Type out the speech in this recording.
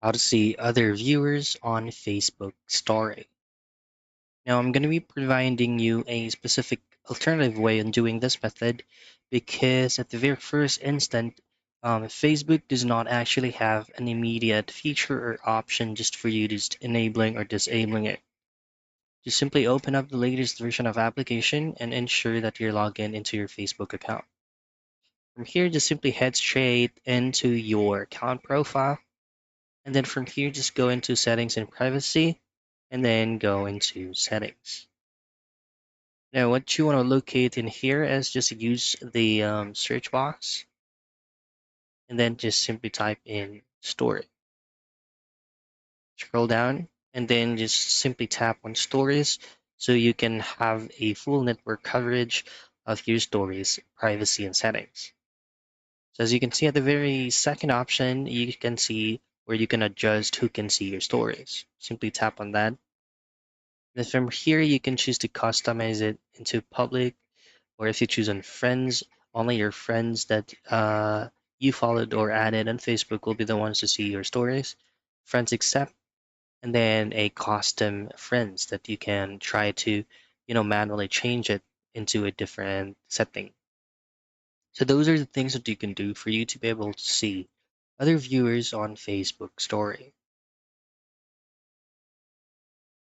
how to see other viewers on Facebook story. Now I'm going to be providing you a specific alternative way in doing this method because at the very first instant, Facebook does not actually have an immediate feature or option just for you just enabling or disabling it. Just simply open up the latest version of application and ensure that you're logged in into your Facebook account. From here, just simply head straight into your account profile. And then from here, just go into settings and privacy, and then go into settings. Now, what you want to locate in here is just use the search box, and then just simply type in story. Scroll down, and then just simply tap on stories so you can have a full network coverage of your stories, privacy, and settings. So as you can see at the very second option, you can see where you can adjust who can see your stories. Simply tap on that. Then from here, you can choose to customize it into public, or if you choose on friends, only your friends that you followed or added on Facebook will be the ones to see your stories. Friends accept, and then a custom friends that you can try to, manually change it into a different setting. So those are the things that you can do for you to be able to see other viewers on Facebook story.